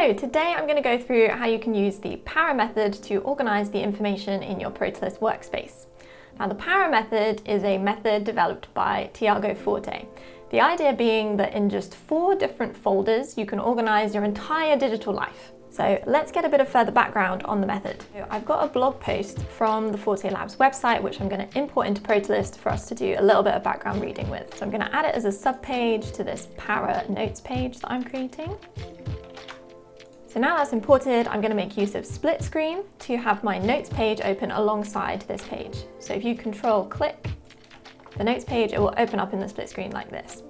So today I'm going to go through how you can use the para method to organize the information in your Protolyst workspace. Now the para method is a method developed by Tiago Forte. The idea being that in just 4 different folders you can organize your entire digital life. So let's get a bit of further background on the method. So I've got a blog post from the Forte Labs website which I'm going to import into Protolyst for us to do a little bit of background reading with. So I'm going to add it as a subpage to this para notes page that I'm creating. So now that's imported, I'm going to make use of split screen to have my notes page open alongside this page. So if you control click the notes page, it will open up in the split screen like this.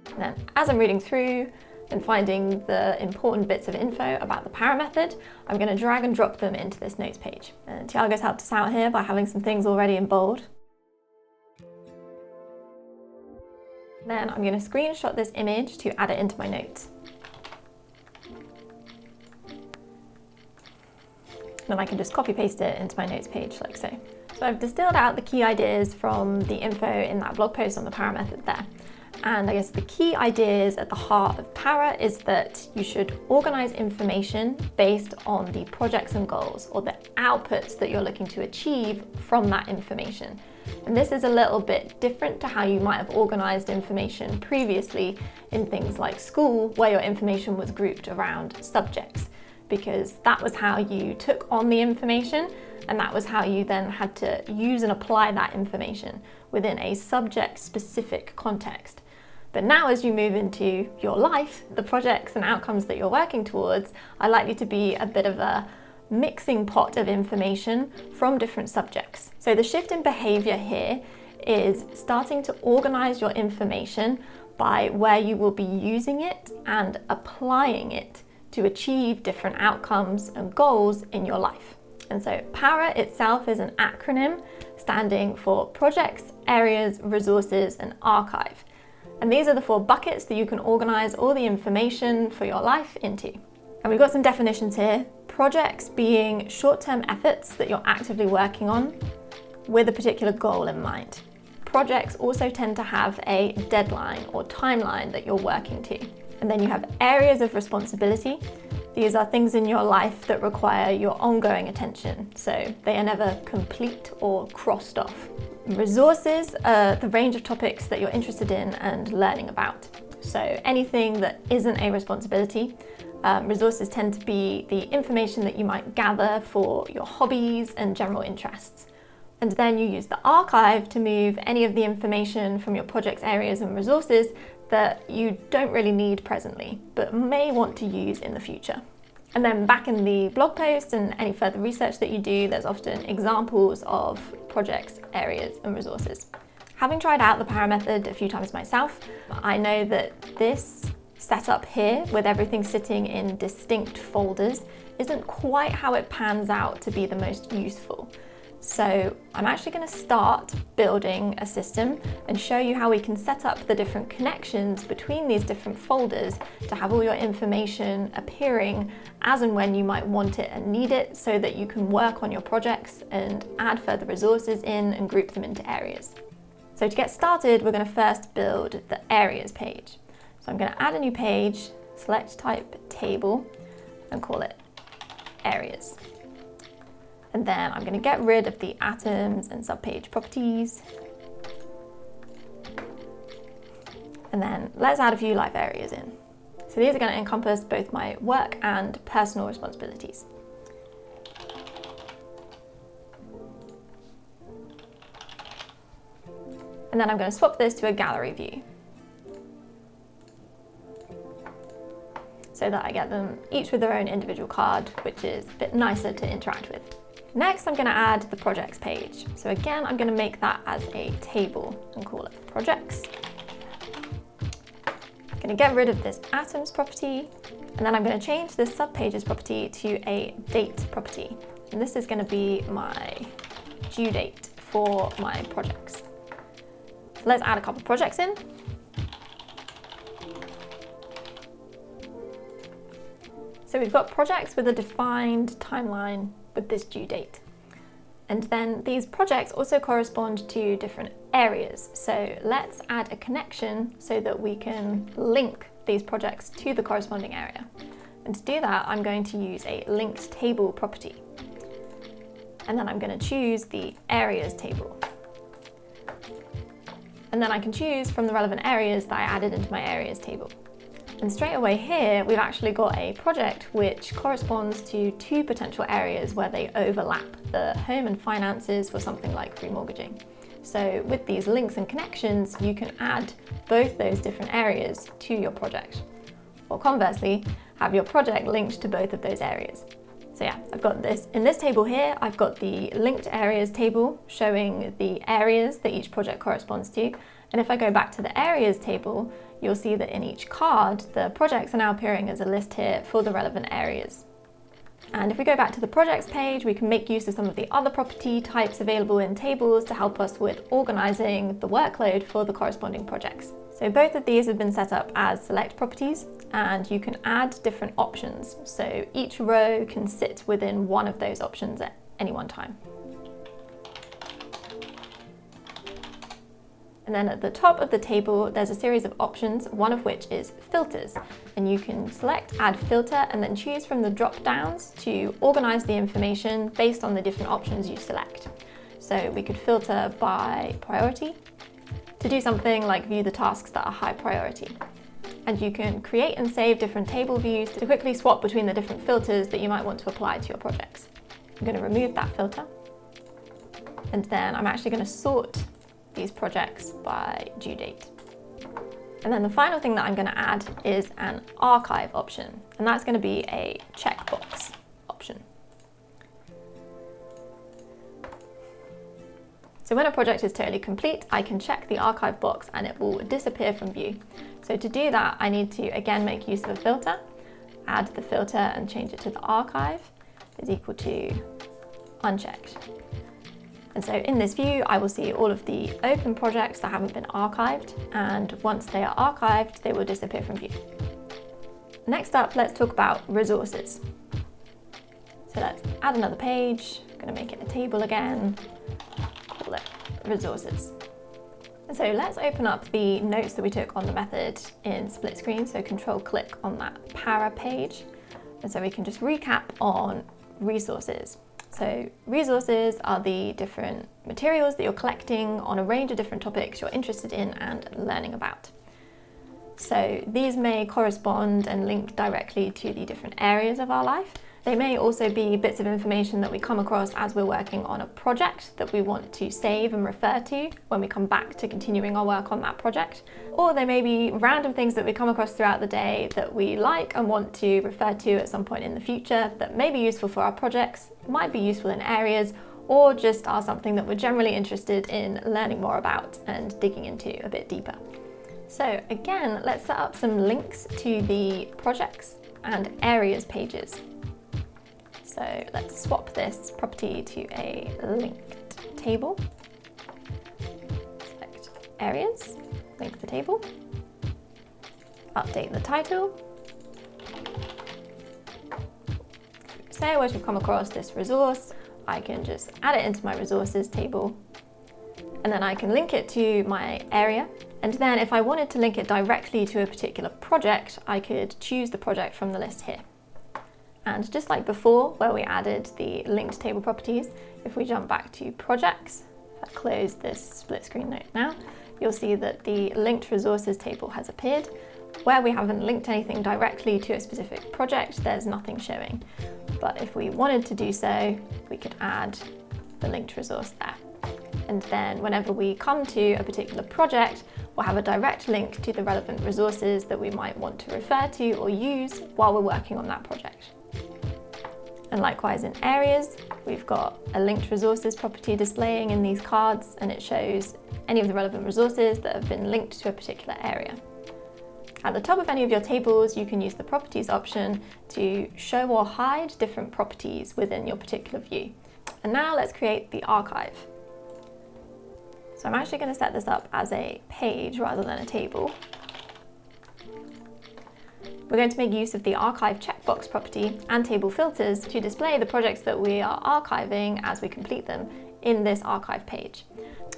And then as I'm reading through and finding the important bits of info about the para method, I'm going to drag and drop them into this notes page. And Tiago's helped us out here by having some things already in bold. Then I'm going to screenshot this image to add it into my notes. Then I can just copy paste it into my notes page like so. So I've distilled out the key ideas from the info in that blog post on the para method there. And I guess the key ideas at the heart of para is that you should organize information based on the projects and goals or the outputs that you're looking to achieve from that information. And this is a little bit different to how you might have organized information previously in things like school, where your information was grouped around subjects, because that was how you took on the information and that was how you then had to use and apply that information within a subject-specific context. But now as you move into your life, the projects and outcomes that you're working towards are likely to be a bit of a mixing pot of information from different subjects. So the shift in behavior here is starting to organize your information by where you will be using it and applying it to achieve different outcomes and goals in your life. And so para itself is an acronym standing for projects, areas, resources, and archive. And these are the 4 buckets that you can organize all the information for your life into. And we've got some definitions here. Projects being short-term efforts that you're actively working on with a particular goal in mind. Projects also tend to have a deadline or timeline that you're working to. And then you have areas of responsibility. These are things in your life that require your ongoing attention, so they are never complete or crossed off. Resources are the range of topics that you're interested in and learning about. So anything that isn't a responsibility. Resources tend to be the information that you might gather for your hobbies and general interests. And then you use the archive to move any of the information from your project's areas and resources that you don't really need presently, but may want to use in the future. And then back in the blog post and any further research that you do, there's often examples of projects, areas, and resources. Having tried out the para method a few times myself, I know that this setup here, with everything sitting in distinct folders, isn't quite how it pans out to be the most useful. So I'm actually going to start building a system and show you how we can set up the different connections between these different folders to have all your information appearing as and when you might want it and need it, so that you can work on your projects and add further resources in and group them into areas. So to get started, we're going to first build the areas page. So I'm going to add a new page, select type table, and call it areas. And then I'm going to get rid of the atoms and subpage properties. And then let's add a few life areas in. So these are going to encompass both my work and personal responsibilities. And then I'm going to swap this to a gallery view, so that I get them each with their own individual card, which is a bit nicer to interact with. Next, I'm going to add the projects page. So again, I'm going to make that as a table and call it projects. I'm going to get rid of this atoms property, and then I'm going to change this subpages property to a date property. And this is going to be my due date for my projects. So let's add a couple of projects in. So we've got projects with a defined timeline with this due date. And then these projects also correspond to different areas. So let's add a connection so that we can link these projects to the corresponding area. And And to do that, I'm going to use a linked table property. And then I'm going to choose the areas table. And then I can choose from the relevant areas that I added into my areas table. And straight away here, we've actually got a project which corresponds to two potential areas where they overlap: the home and finances for something like remortgaging. So with these links and connections, you can add both those different areas to your project. Or conversely, have your project linked to both of those areas. So yeah, I've got this. In this table here, I've got the linked areas table showing the areas that each project corresponds to. And if I go back to the areas table, you'll see that in each card, the projects are now appearing as a list here for the relevant areas. And if we go back to the projects page, we can make use of some of the other property types available in tables to help us with organizing the workload for the corresponding projects. So both of these have been set up as select properties, and you can add different options. So each row can sit within one of those options at any one time. And then at the top of the table, there's a series of options, one of which is filters. And you can select add filter and then choose from the drop downs to organize the information based on the different options you select. So we could filter by priority to do something like view the tasks that are high priority. And you can create and save different table views to quickly swap between the different filters that you might want to apply to your projects. I'm going to remove that filter. And then I'm actually going to sort these projects by due date. And then the final thing that I'm going to add is an archive option, and that's going to be a checkbox option. So when a project is totally complete, I can check the archive box and it will disappear from view. So to do that, I need to again make use of a filter, add the filter and change it to the archive is equal to unchecked. And so in this view, I will see all of the open projects that haven't been archived, and once they are archived, they will disappear from view. Next up, let's talk about resources. So let's add another page. I'm going to make it a table again, call it resources. And so let's open up the notes that we took on the method in split screen. So control click on that para page. And so we can just recap on resources. So resources are the different materials that you're collecting on a range of different topics you're interested in and learning about. So these may correspond and link directly to the different areas of our life. They may also be bits of information that we come across as we're working on a project that we want to save and refer to when we come back to continuing our work on that project. Or they may be random things that we come across throughout the day that we like and want to refer to at some point in the future that may be useful for our projects, might be useful in areas, or just are something that we're generally interested in learning more about and digging into a bit deeper. So again, let's set up some links to the projects and areas pages. So let's swap this property to a linked table. Select areas, link the table, update the title. Say once we've come across this resource, I can just add it into my resources table, and then I can link it to my area. And then if I wanted to link it directly to a particular project, I could choose the project from the list here. And just like before, where we added the linked table properties, if we jump back to projects, if I close this split screen note now, you'll see that the linked resources table has appeared. Where we haven't linked anything directly to a specific project, there's nothing showing. But if we wanted to do so, we could add the linked resource there. And then whenever we come to a particular project, we'll have a direct link to the relevant resources that we might want to refer to or use while we're working on that project. And likewise in areas, we've got a linked resources property displaying in these cards, and it shows any of the relevant resources that have been linked to a particular area. At the top of any of your tables, you can use the properties option to show or hide different properties within your particular view. And now let's create the archive. So I'm actually going to set this up as a page rather than a table. We're going to make use of the archive checkbox property and table filters to display the projects that we are archiving as we complete them in this archive page.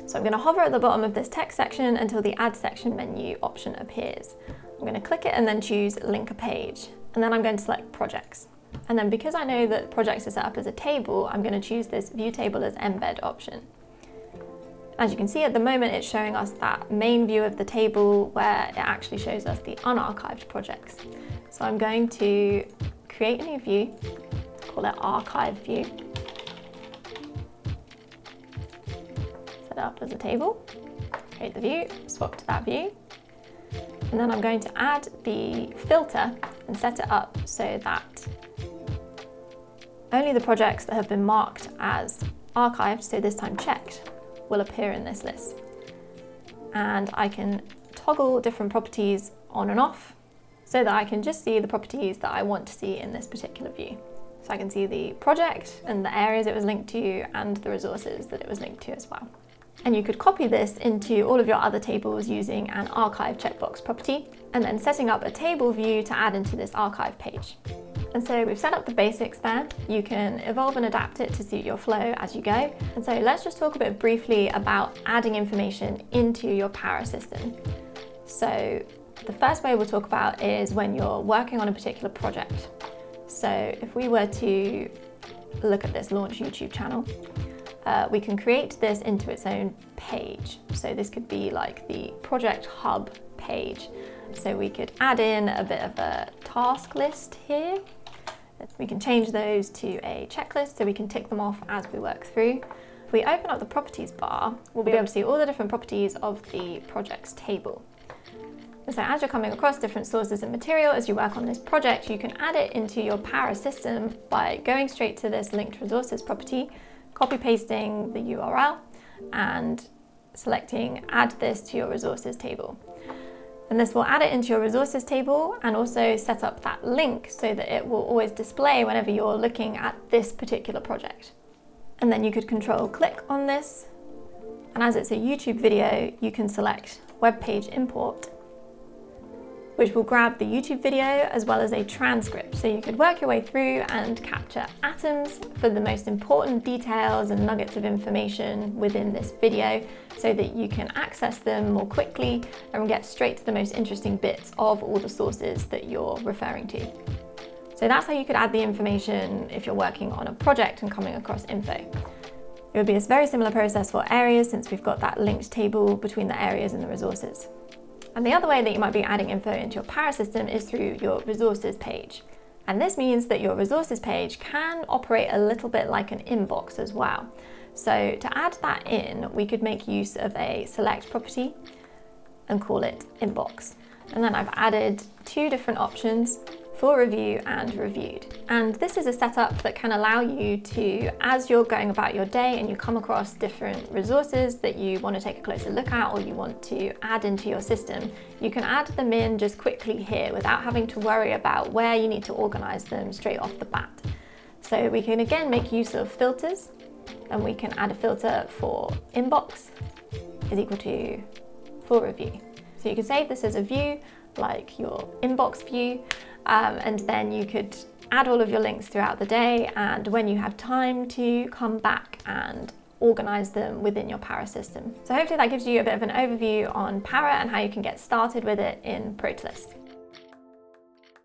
So I'm going to hover at the bottom of this text section until the add section menu option appears. I'm going to click it and then choose link a page. and then I'm going to select projects. And then because I know that projects are set up as a table, I'm going to choose this view table as embed option. As you can see at the moment, it's showing us that main view of the table where it actually shows us the unarchived projects. So I'm going to create a new view, call it archive view. Set it up as a table, create the view, swap to that view. And then I'm going to add the filter and set it up so that only the projects that have been marked as archived, so this time checked, will appear in this list. And I can toggle different properties on and off so that I can just see the properties that I want to see in this particular view. So I can see the project and the areas it was linked to and the resources that it was linked to as well. And you could copy this into all of your other tables using an archive checkbox property and then setting up a table view to add into this archive page. And so we've set up the basics there. You can evolve and adapt it to suit your flow as you go. And so let's just talk a bit briefly about adding information into your Power system. So the first way we'll talk about is when you're working on a particular project. So if we were to look at this launch YouTube channel, we can create this into its own page. So this could be like the project hub page. So we could add in a bit of a task list here. We can change those to a checklist so we can tick them off as we work through. If we open up the properties bar, we'll be able to see all the different properties of the projects table. And so as you're coming across different sources and material as you work on this project, you can add it into your Power system by going straight to this linked resources property, copy pasting the URL and selecting add this to your resources table. And this will add it into your resources table and also set up that link so that it will always display whenever you're looking at this particular project. And then you could control click on this. And as it's a YouTube video, you can select web page import, which will grab the YouTube video as well as a transcript. So you could work your way through and capture atoms for the most important details and nuggets of information within this video so that you can access them more quickly and get straight to the most interesting bits of all the sources that you're referring to. So that's how you could add the information if you're working on a project and coming across info. It would be a very similar process for areas since we've got that linked table between the areas and the resources. And the other way that you might be adding info into your Power system is through your resources page. And this means that your resources page can operate a little bit like an inbox as well. So to add that in, we could make use of a select property and call it inbox. And then I've added two different options for review and reviewed. And this is a setup that can allow you to, as you're going about your day and you come across different resources that you want to take a closer look at or you want to add into your system, you can add them in just quickly here without having to worry about where you need to organize them straight off the bat. So we can again make use of filters, and we can add a filter for inbox is equal to for review. So you can save this as a view, like your inbox view, and then you could add all of your links throughout the day, and when you have time to come back and organize them within your Power system. So hopefully that gives you a bit of an overview on Power and how you can get started with it in Protolyst.